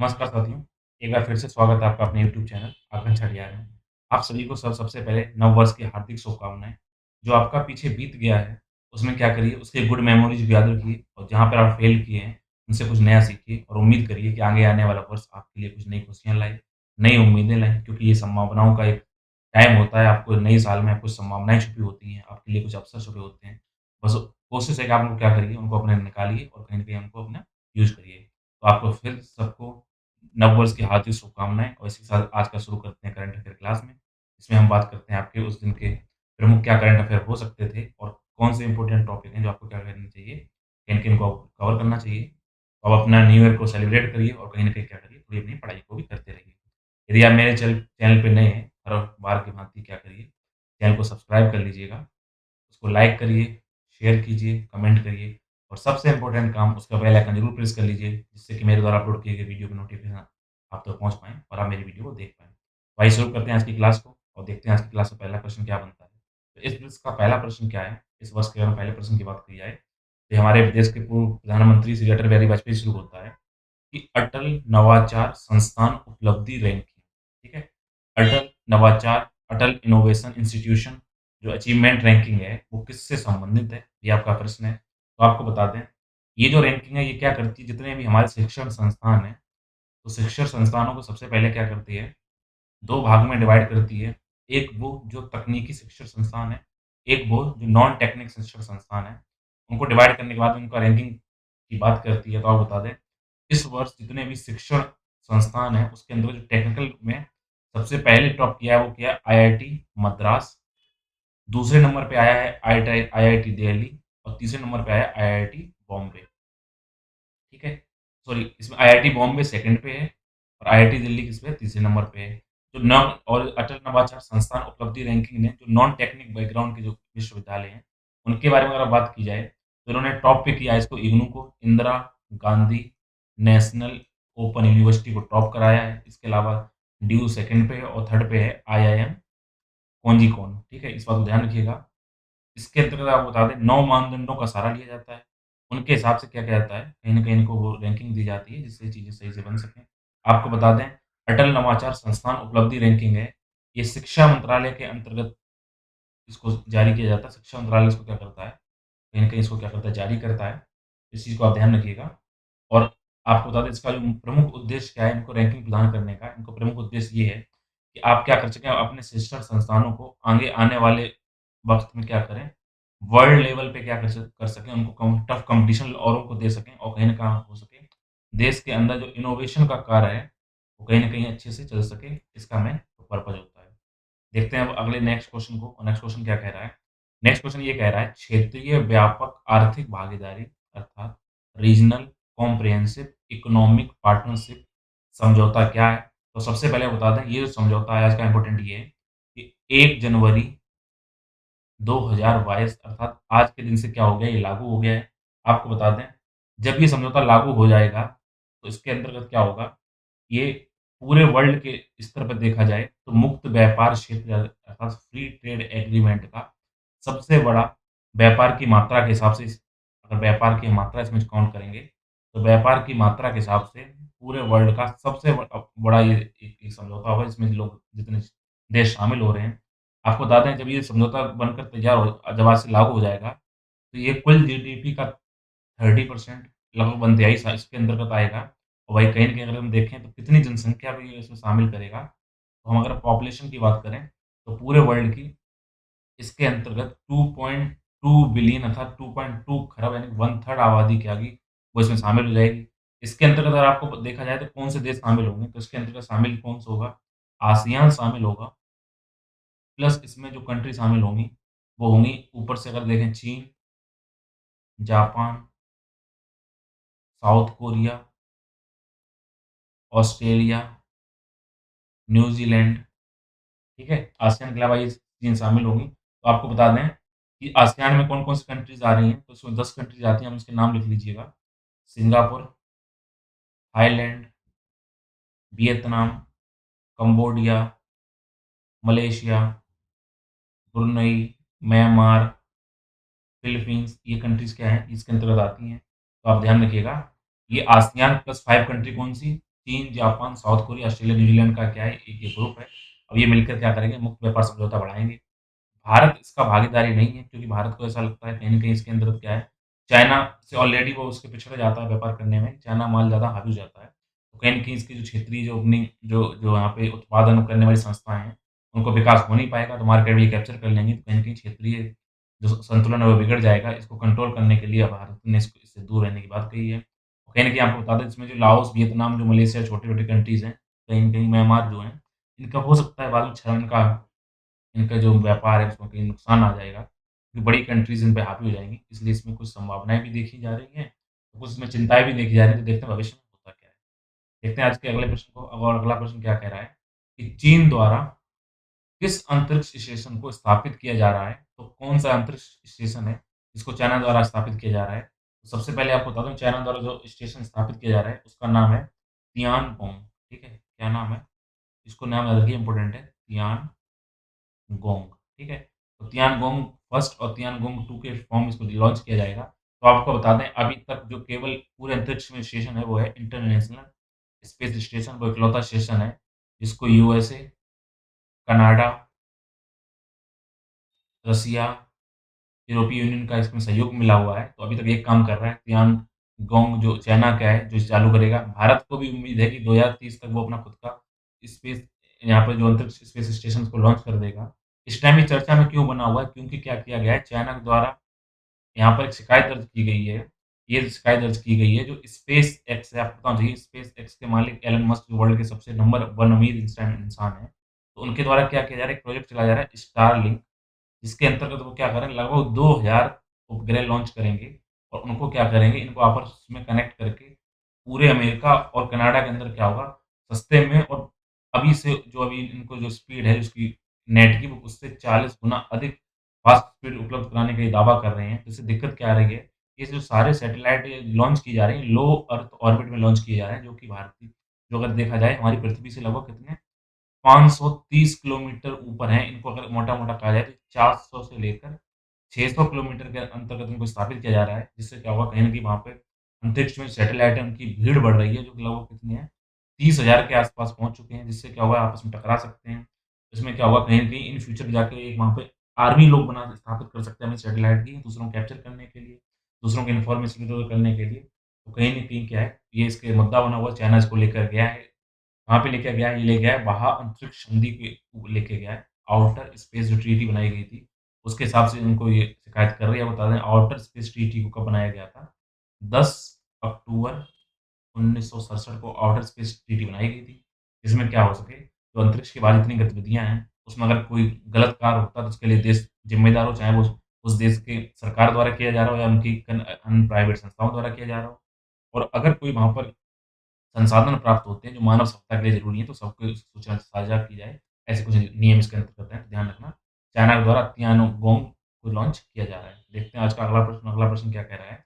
नमस्कार साथियों, एक बार फिर से स्वागत है आपका अपने यूट्यूब चैनल आकांक्षा डीआर में। आप सभी को सबसे पहले नववर्ष की हार्दिक शुभकामनाएँ। जो आपका पीछे बीत गया है, उसमें क्या करिए, उसके गुड मेमोरीज़ को याद रखिए और जहाँ पर आप फेल किए हैं, उनसे कुछ नया सीखिए और उम्मीद करिए कि आगे आने वाला वर्ष आपके लिए कुछ नई खुशियाँ लाए, नई उम्मीदें लाए क्योंकि ये संभावनाओं का एक टाइम होता है। आपको नए साल में कुछ संभावनाएँ छुपी होती हैं, आपके लिए कुछ अवसर छुपे होते हैं। बस कोशिश है कि आप उनको क्या करिए, उनको अपने निकालिए और कहीं न कहीं उनको अपना यूज़ करिए। तो आपको फिर सबको नववर्ष की हार्दिक शुभकामनाएँ और इसी के साथ आज का शुरू करते हैं करंट अफ़ेयर क्लास में। इसमें हम बात करते हैं आपके उस दिन के प्रमुख क्या करंट अफ़ेयर हो सकते थे और कौन से इम्पोर्टेंट टॉपिक हैं जो आपको क्या करना चाहिए, किन-किन को कवर करना चाहिए। तो आप अपना न्यू ईयर को सेलिब्रेट करिए और कहीं न कहीं क्या करिए, थोड़ी अपनी पढ़ाई को भी करते रहिए। यदि आप मेरे चैनल पे नए हैं, हर बार की भांति क्या करिए, चैनल को सब्सक्राइब कर लीजिएगा, उसको लाइक करिए, शेयर कीजिए, कमेंट करिए और सबसे इम्पोर्टेंट काम उसका बेल आइकन ज़रूर प्रेस कर लीजिए, जिससे कि मेरे द्वारा अपलोड किए गए वीडियो की नोटिफ़िकेशन आप तक पहुँच पाएँ और आप मेरी वीडियो को देख पाएँ। तो आइए शुरू करते हैं आज की क्लास को और देखते हैं आज की क्लास का पहला प्रश्न क्या बनता है। तो इस वर्ष का पहला प्रश्न क्या है? इस वर्ष के अगर पहले प्रश्न की बात की जाए, तो हमारे देश के पूर्व प्रधानमंत्री श्री अटल बिहारी वाजपेयी से शुरू होता है कि अटल नवाचार संस्थान उपलब्धि रैंकिंग, ठीक है? अटल नवाचार, अटल इनोवेशन इंस्टीट्यूशन जो अचीवमेंट रैंकिंग है, वो किससे संबंधित है? ये आपका प्रश्न है। तो आपको बता दें, ये जो रैंकिंग है, ये क्या करती है, जितने भी हमारे शिक्षण संस्थान हैं, तो शिक्षण संस्थानों को सबसे पहले क्या करती है, 2 भाग में डिवाइड करती है। एक वो जो तकनीकी शिक्षण संस्थान है, एक वो जो नॉन टेक्निक शिक्षण संस्थान है। उनको डिवाइड करने के बाद उनका रैंकिंग की बात करती है। तो आप बता दें, इस वर्ष जितने भी शिक्षण संस्थान हैं, उसके अंदर जो टेक्निकल में सबसे पहले टॉप किया है, वो किया है आईआईटी मद्रास। दूसरे नंबर पे आया है आईआईटी दिल्ली और तीसरे नंबर पे आया है आईआईटी बॉम्बे, ठीक है? सॉरी, इसमें आईआईटी बॉम्बे सेकंड पे है और आईआईटी दिल्ली किस पे है? तीसरे नंबर पे है। जो नव और अटल नवाचार संस्थान उपलब्धि रैंकिंग ने जो नॉन टेक्निक बैकग्राउंड के जो विश्वविद्यालय हैं, उनके बारे में अगर बात की जाए, तो इन्होंने टॉप पे किया है इसको इग्नू को, Indira Gandhi national open university को टॉप कराया है। इसके अलावा डीयू सेकंड पे है और थर्ड पे है आईआईएम कोझिकोड, ठीक है? इस बात को ध्यान रखिएगा। इसके अंतर्गत आपको बता दें 9 मानदंडों का सहारा लिया जाता है। उनके हिसाब से क्या किया जाता है, कहीं न कहीं इनको वो रैंकिंग दी जाती है जिससे चीज़ें सही से बन सकें। आपको बता दें, अटल नवाचार संस्थान उपलब्धि रैंकिंग है, ये शिक्षा मंत्रालय के अंतर्गत इसको जारी किया जाता है। शिक्षा मंत्रालय इसको क्या करता है, कहीं न कहीं इसको क्या करता है, जारी करता है। इस चीज़ को आप ध्यान रखिएगा और आपको बता दें इसका जो प्रमुख उद्देश्य क्या है इनको रैंकिंग प्रदान करने का, इनको प्रमुख उद्देश्य ये है कि आप क्या कर सकें, अपने शिक्षण संस्थानों को आगे आने वाले वक़्त में क्या करें, वर्ल्ड लेवल पे क्या कर सकें, उनको टफ कॉम्पिटिशन औरों को दे सकें और कहीं न कहाँ हो सके, देश के अंदर जो इनोवेशन का कार्य है, वो कहीं न कहीं अच्छे से चल सके, इसका मेन पर्पज़ होता है। देखते हैं अब अगले नेक्स्ट क्वेश्चन को और नेक्स्ट क्वेश्चन क्या कह रहा है? नेक्स्ट क्वेश्चन ये कह रहा है क्षेत्रीय व्यापक आर्थिक भागीदारी अर्थात रीजनल कॉम्प्रिहेंसिव इकोनॉमिक पार्टनरशिप समझौता क्या है? तो सबसे पहले बता दें, ये जो समझौता है आज का इम्पोर्टेंट ये है कि 1 जनवरी 2022 अर्थात आज के दिन से क्या हो गया, ये लागू हो गया है। आपको बता दें, जब ये समझौता लागू हो जाएगा, तो इसके अंतर्गत क्या होगा, ये पूरे वर्ल्ड के स्तर पर देखा जाए तो मुक्त व्यापार क्षेत्र अर्थात फ्री ट्रेड एग्रीमेंट का सबसे बड़ा व्यापार की मात्रा के हिसाब से अगर व्यापार की मात्रा इसमें काउंट करेंगे, तो व्यापार की मात्रा के हिसाब से पूरे वर्ल्ड का सबसे बड़ा ये एक समझौता होगा जिसमें लोग जितने देश शामिल हो रहे हैं। आपको बता दें, जब ये समझौता बनकर तैयार हो जब आज से लागू हो जाएगा, तो ये कुल जीडीपी का 30% लगभग 1/3 सा इसके अंतर्गत आएगा और वहीं कहीं न कहीं अगर हम देखें तो कितनी जनसंख्या भी इसमें शामिल करेगा, तो हम अगर पॉपुलेशन की बात करें, तो पूरे वर्ल्ड की इसके अंतर्गत 2.2 बिलियन अर्थात 2.2 खरब यानी 1/3 आबादी क्या होगी, वो इसमें शामिल हो जाएगी। इसके अंतर्गत अगर आपको देखा जाए तो कौन से देश शामिल होंगे, तो इसके अंतर्गत शामिल कौन-सा होगा, आसियान शामिल होगा, प्लस इसमें जो कंट्री शामिल होंगी, वो होंगी ऊपर से अगर देखें चीन, Japan, south Korea, Australia, New Zealand, ठीक है? आसियान के अलावा ये चीज़ें शामिल होंगी। तो आपको बता दें कि आसियान में कौन-कौन सी कंट्रीज़ आ रही हैं, तो उसमें 10 कंट्रीज़ आती हैं, हम उसके नाम लिख लीजिएगा। Singapore, Thailand, Vietnam, Cambodia, Malaysia, Brunei, Myanmar, Philippines, ये कंट्रीज़ क्या हैं, इसके अंतर्गत आती हैं। तो आप ध्यान रखिएगा, ये आसियान प्लस 5 कंट्री कौन-सी? चीन, Japan, south Korea, Australia, New Zealand का क्या है, एक ये ग्रुप है। अब ये मिलकर क्या करेंगे, मुक्त व्यापार समझौता बढ़ाएँगे। भारत इसका भागीदारी नहीं है क्योंकि भारत को ऐसा लगता है कहीं न कहीं इसके अंदर क्या है, चाइना से ऑलरेडी वो उसके पिछड़ जाता है व्यापार करने में, चाइना माल ज़्यादा हावी हो जाता है। तो कहीं न कहीं इसकी जो क्षेत्रीय जो अपनी जो जो यहाँ पे उत्पादन करने वाली संस्थाएँ हैं, उनको विकास हो नहीं पाएगा, तो मार्केट में ये कैप्चर कर लेंगी, तो कहीं न कहीं क्षेत्रीय जो संतुलन है वो बिगड़ जाएगा। इसको कंट्रोल करने के लिए भारत ने इससे दूर रहने की बात कही है। और कहीं न कहीं आपको बता दें इसमें जो लाओस, वियतनाम, जो मलेशिया छोटी-छोटी कंट्रीज़ हैं, कहीं न कहीं म्यांमार जो है, इनका हो सकता है बाद में इनका जो व्यापार है उसमें कहीं नुकसान आ जाएगा, क्योंकि बड़ी कंट्रीज़ इन पे हावी हो जाएँगी, इसलिए इसमें कुछ संभावनाएँ भी देखी जा रही हैं, कुछ इसमें चिंताएँ भी देखी जा रही हैं, तो देखते हैं भविष्य में होता क्या है। देखते हैं आज के अगले प्रश्न को, अब और अगला प्रश्न क्या कह रहा है कि चीन द्वारा किस अंतरिक्ष स्टेशन को स्थापित किया जा रहा है? तो कौन-सा अंतरिक्ष स्टेशन है, जिसको चाइना द्वारा स्थापित किया जा रहा है? तो सबसे पहले आपको बता दूँ चाइना द्वारा जो स्टेशन स्थापित किया जा रहा है, उसका नाम है तियानगोंग, ठीक है? क्या नाम है? इसको नाम याद रखिए इम्पोर्टेंट है, तियानगोंग, ठीक है? तो तियानगोंग फर्स्ट और तियानगोंग 2 के फॉर्म इसको लॉन्च किया जाएगा। तो आपको बता दें अभी तक जो केवल पूरे अंतरिक्ष में स्टेशन है वो है इंटरनेशनल स्पेस स्टेशन, वो इकलौता स्टेशन है जिसको यूएसए, कनाडा, रसिया, यूरोपीय यूनियन का इसमें सहयोग मिला हुआ है। तो अभी तक ये काम कर रहा है। तियानगोंग जो चाइना का है, जो इसे चालू करेगा। भारत को भी उम्मीद है कि 2030 तक वो अपना खुद का स्पेस यहाँ पे जो अंतरिक्ष स्पेस स्टेशन को लॉन्च कर देगा। इस टाइम ये चर्चा में क्यों बना हुआ है? क्योंकि क्या किया गया है, चाइना के द्वारा यहाँ पर एक शिकायत दर्ज की गई है। ये शिकायत दर्ज की गई है जो स्पेस एक्स है, आपको बताना चाहिए स्पेस एक्स के मालिक एलन मस्क जो वर्ल्ड के सबसे नंबर 1 अमीर इंसान इंसान है। तो उनके द्वारा क्या किया जा रहा है, एक प्रोजेक्ट चलाया जा रहा है स्टारलिंक, जिसके अंतर्गत वो क्या करें लगभग 2000 उपग्रह लॉन्च करेंगे और उनको क्या करेंगे, इनको आपस में कनेक्ट करके पूरे अमेरिका और कनाडा के अंदर क्या होगा, सस्ते में और अभी इनको जो स्पीड है उसकी नेट की, वो उससे 40 गुना अधिक फास्ट स्पीड उपलब्ध कराने का ये दावा कर रहे हैं। तो इससे दिक्कत क्या आ रही है, ये जो सारे सैटेलाइट लॉन्च की जा रही हैं, लो अर्थ ऑर्बिट में लॉन्च किए जा रहे हैं, जो कि भारतीय जो अगर देखा जाए हमारी पृथ्वी से लगभग कितने 530 किलोमीटर ऊपर हैं। इनको अगर मोटा-मोटा कहा जाए तो 400 से लेकर 600 किलोमीटर के अंतर्गत इनको स्थापित किया जा रहा है, जिससे क्या होगा कहीं न कहीं वहाँ पे अंतरिक्ष में सैटेलाइट है उनकी भीड़ बढ़ रही है, जो कि लगभग कितनी है 30,000 के आस-पास पहुँच चुके हैं, जिससे क्या होगा आपस में टकरा सकते हैं। इसमें क्या होगा कहीं न कहीं इन फ्यूचर जाके एक वहाँ पे आर्मी लोग बना स्थापित कर सकते हैं अपने सैटेलाइट की, दूसरों को कैप्चर करने के लिए, दूसरों की इन्फॉर्मेशन इधर-उधर करने के लिए। तो कहीं न कहीं क्या है, ये इसके मुद्दा बना हुआ है, चाइना इसको लेकर गया है। कहाँ पे लेके गया है? ये ले गया है बाहा अंतरिक्ष संधि के लेके गया है। आउटर स्पेस जो ट्रीटी बनाई गई थी, उसके हिसाब से इनको ये शिकायत कर रही है। बता दें आउटर स्पेस ट्रीटी को कब बनाया गया था? 10 अक्टूबर 1967 को आउटर स्पेस ट्रीटी बनाई गई थी। इसमें क्या हो सके, जो अंतरिक्ष के बाहर जितनी गतिविधियाँ हैं, उसमें अगर कोई गलत कार्य होता है तो उसके लिए देश ज़िम्मेदार हो, चाहे वो उस देश के सरकार द्वारा किया जा रहा हो या उनकी अन्य प्राइवेट संस्थाओं द्वारा किया जा रहा हो। और अगर कोई वहाँ पर संसाधन प्राप्त होते हैं, जो मानव सभ्यता के लिए ज़रूरी है, तो सबको सूचना साझा की जाए। ऐसे कुछ नियम इसके अंतर्गत हैं, ध्यान रखना। चाइना के द्वारा तियानगोंग को लॉन्च किया जा रहा है। देखते हैं आज का अगला प्रश्न क्या कह रहा है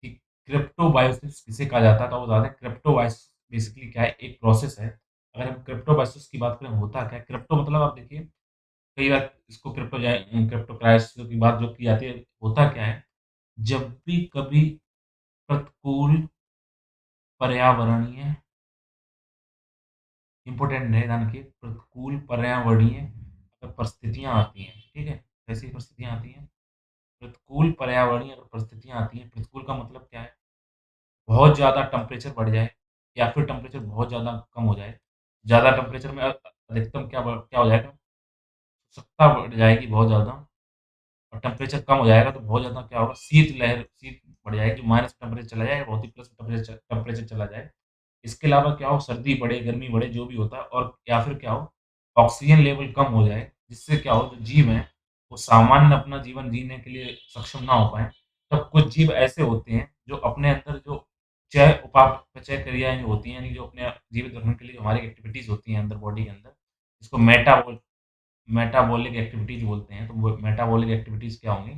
कि क्रिप्टोबायोसिस किसे कहा जाता है? तो आप बता दें क्रिप्टोबायोसिस बेसिकली क्या है, एक प्रोसेस है। अगर हम क्रिप्टोबायोसिस की बात करें, होता क्या है? क्रिप्टो मतलब आप देखिए, कई बार इसको क्रिप्टो क्राइसिस की बात जो की जाती है, होता क्या है? जब भी कभी प्रतिकूल पर्यावरणीय इम्पोर्टेंट है ध्यान रखिए, प्रतिकूल पर्यावरणीय अगर परिस्थितियाँ आती हैं, ठीक है? कैसी परिस्थितियाँ आती हैं? प्रतिकूल पर्यावरणीय अगर परिस्थितियाँ आती हैं, प्रतिकूल का मतलब क्या है? बहुत ज़्यादा टेम्परेचर बढ़ जाए या फिर टेम्परेचर बहुत ज़्यादा कम हो जाए। ज़्यादा टेम्परेचर में अधिकतम क्या हो जाएगा? उत्सुकता बढ़ जाएगी बहुत ज़्यादा और टेम्परेचर कम हो जाएगा तो बहुत ज़्यादा क्या होगा? शीत बढ़ जाएगी, माइनस टेम्परेचर चला जाए, बहुत ही प्लस टेम्परेचर चला जाए। इसके अलावा क्या हो, सर्दी बढ़े, गर्मी बढ़े, जो भी होता है और या फिर क्या हो, ऑक्सीजन लेवल कम हो जाए, जिससे क्या हो, जो जीव हैं, वो सामान्य अपना जीवन जीने के लिए सक्षम ना हो पाएँ। तब कुछ जीव ऐसे होते हैं, जो अपने अंदर जो चयापचय क्रियाएँ जो होती हैं, यानी जो अपने जीवित रखने के लिए जो हमारी एक्टिविटीज़ होती हैं अंदर बॉडी के अंदर, जिसको मेटाबॉलिक एक्टिविटीज़ बोलते हैं। तो वो मेटाबॉलिक एक्टिविटीज़ क्या होंगी?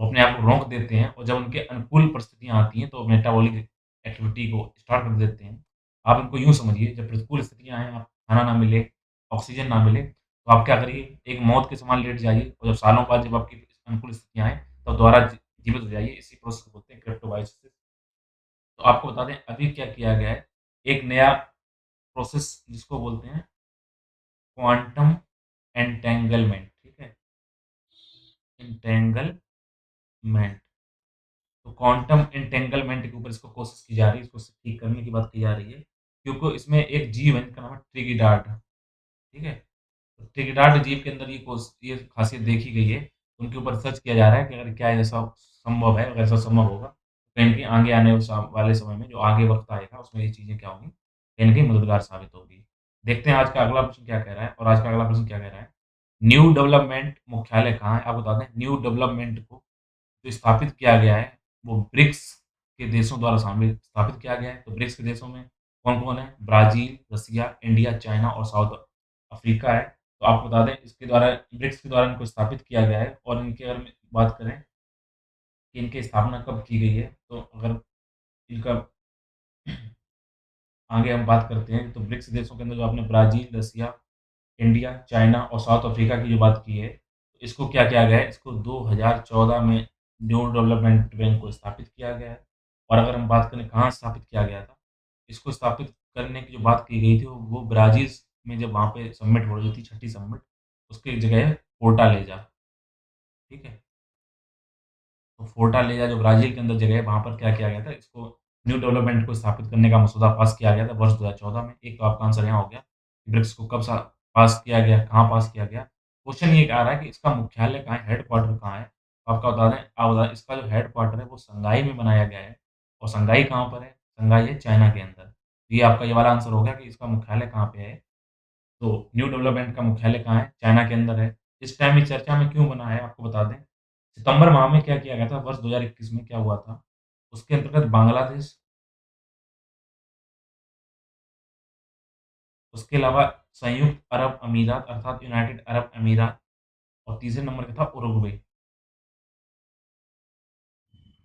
वो अपने आप को रोक देते हैं और जब उनके अनुकूल परिस्थितियाँ आती हैं, तो मेटाबॉलिक एक्टिविटी को स्टार्ट कर देते हैं। आप इनको यूँ समझिए, जब प्रतिकूल स्थितियाँ आएँ, आप खाना ना मिले, ऑक्सीजन ना मिले, तो आप क्या करिए, एक मौत के समान लेट जाइए और जब सालों बाद जब आपकी अनुकूल स्थितियाँ आएँ, तब दोबारा जीवित हो जाइए। इसी प्रोसेस को बोलते हैं क्रिप्टोबायोसिस। तो आपको बता दें, अभी क्या किया गया है, एक नया प्रोसेस जिसको बोलते हैं क्वांटम एंटेंगलमेंट, ठीक है? एंटेंगलमेंट। तो क्वांटम एंटेंगलमेंट के ऊपर इसको कोशिश की जा रही है, इसको ठीक करने की बात की जा रही है, क्योंकि इसमें एक जीव है जिसका नाम है ट्रिगिडाट, ठीक है? तो ट्रिगिडाट जीव के अंदर ये खासियत देखी गई है, उनके ऊपर सर्च किया जा रहा है कि अगर क्या ऐसा संभव है, अगर ऐसा संभव होगा, तो कहीं न कहीं आगे आने वाले समय में जो आगे वक़्त आएगा, उसमें ये चीज़ें क्या होंगी, कहीं न कहीं मददगार साबित होगी। देखते हैं आज का अगला प्रश्न क्या कह रहा है और आज का अगला प्रश्न क्या कह रहा है, न्यू डेवलपमेंट मुख्यालय कहाँ है? आप बता दें, न्यू डेवलपमेंट को जो स्थापित किया गया है, वो ब्रिक्स के देशों द्वारा शामिल स्थापित किया गया है। तो ब्रिक्स के देशों में कौन-कौन है? ब्राज़ील, रसिया, इंडिया, चाइना और साउथ अफ्रीका है। तो आपको बता दें इसके द्वारा ब्रिक्स के द्वारा इनको स्थापित किया गया है और इनकी अगर हम बात करें कि इनकी स्थापना कब की गई है, तो अगर इनका आगे हम बात करते हैं, तो ब्रिक्स देशों के अंदर जो आपने ब्राज़ील, रसिया, इंडिया, चाइना और साउथ अफ्रीका की जो बात की है, तो इसको क्या किया गया है, इसको 2014 में न्यू डेवलपमेंट बैंक को स्थापित किया गया है। और अगर हम बात करें कहाँ स्थापित किया गया था, इसको स्थापित करने की जो बात की गई थी, वो ब्राज़ील में जब वहाँ पे समिट हो रही थी, छठी समिट, उसकी जगह है फोर्टालेज़ा, ठीक है? तो फोर्टालेज़ा जो ब्राज़ील के अंदर जगह है, वहाँ पर क्या किया गया था, इसको न्यू डेवलपमेंट को स्थापित करने का मसौदा पास किया गया था वर्ष 2014 में। एक तो आपका आंसर यहाँ हो गया, ब्रिक्स को कब पास किया गया, कहाँ पास किया गया। क्वेश्चन ये आ रहा है कि इसका मुख्यालय कहाँ है, हेडक्वार्टर कहाँ है? तो आपका बता दें आप बता दें इसका जो हेडक्वार्टर है, वो शंघाई में बनाया गया है और शंघाई कहाँ पर है? शंघाई है चाइना के अंदर। तो ये आपका ये वाला आंसर हो गया कि इसका मुख्यालय कहाँ पे है। तो न्यू डेवलपमेंट का मुख्यालय कहाँ है? चाइना के अंदर है। इस टाइम ये चर्चा में क्यों बना है आपको बता दें। सितंबर माह में क्या किया गया था, वर्ष 2021 में क्या हुआ था? उसके अंतर्गत बांग्लादेश, उसके अलावा संयुक्त अरब अमीरात अर्थात यूनाइटेड अरब अमीरात और तीसरे नंबर पे था उरुग्वे।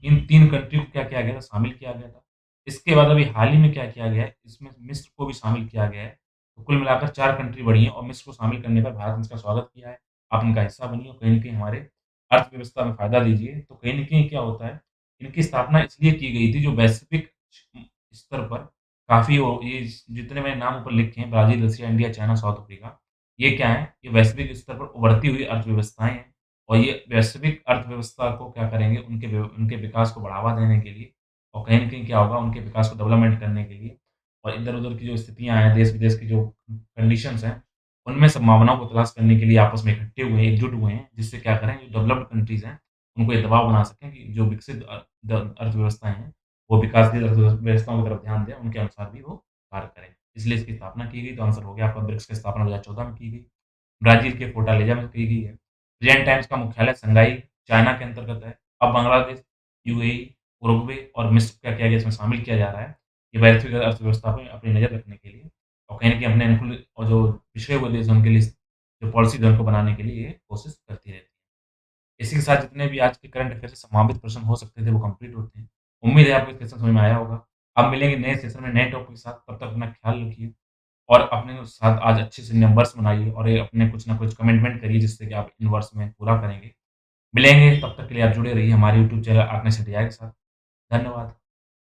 इन 3 कंट्री को क्या किया गया था, शामिल किया गया था। इसके बाद अभी हाल ही में क्या किया गया है, इसमें मिस्र को भी शामिल किया गया है। तो कुल मिलाकर 4 कंट्री बढ़ी हैं और मिस्र को शामिल करने पर भारत ने इसका स्वागत किया है। आप इनका हिस्सा बनिए और कहीं न कहीं हमारे अर्थव्यवस्था में फ़ायदा दीजिए। तो कहीं न कहीं क्या होता है, इनकी स्थापना इसलिए की गई थी जो वैश्विक स्तर पर काफ़ी वो ये जितने मैंने नाम ऊपर लिखे हैं ब्राज़ील, रसिया, इंडिया, चाइना, साउथ अफ्रीका, ये क्या है, ये वैश्विक स्तर पर उभरती हुई अर्थव्यवस्थाएँ हैं। और ये वैश्विक अर्थव्यवस्था को क्या करेंगे, उनके विकास को बढ़ावा देने के लिए और कहीं न कहीं क्या होगा, उनके विकास को डेवलपमेंट करने के लिए और इधर-उधर की जो स्थितियाँ हैं, देश-विदेश की जो कंडीशंस हैं, उनमें संभावनाओं को तलाश करने के लिए आपस में इकट्ठे हुए हैं, एकजुट हुए हैं, जिससे क्या करें, जो डेवलप्ड कंट्रीज़ हैं, उनको ये दबाव बना सकें कि जो विकसित अर्थव्यवस्थाएँ हैं, वो विकासशील अर्थव्यवस्थाओं की तरफ ध्यान दें, उनके अनुसार भी वो कार्य करें। इसलिए इसकी स्थापना की गई, तो आंसर हो गया आपका ब्रिक्स की स्थापना 2014 में की गई। ब्राज़ील के फोर्टालेज़ा में की गई है। प्रेज़ेंट टाइम्स का मुख्यालय शंघाई, चाइना के अंतर्गत है। अब बांग्लादेश, यूएई, उरुग्वे और मिस्र क्या किया गया इसमें शामिल किया जा रहा है। ये वैश्विक अर्थव्यवस्था पे अपनी नज़र रखने के लिए और कहीं न कहीं अपने अनुकूल और जो पिछड़े हुए देश हैं उनके लिए जो पॉलिसीज़ है उनको बनाने के लिए ये कोशिश करती रहती है। इसी के साथ जितने भी आज के करंट अफ़ेयर से संभावित प्रश्न हो सकते थे वो कंप्लीट होते हैं। उम्मीद है आपको ये सेशन समझ में आया होगा। अब मिलेंगे नए सेशन में नए टॉपिक के साथ, तब तक अपना ख़्याल रखिए। और अपने साथ आज अच्छे से नंबर्स बनाइए और ये अपने कुछ ना कुछ कमिटमेंट करिए जिससे कि आप इन वर्ष में पूरा करेंगे। मिलेंगे तब तक के लिए आप जुड़े रहिए हमारे यूट्यूब चैनल आग्नेय सेठिया के साथ। धन्यवाद।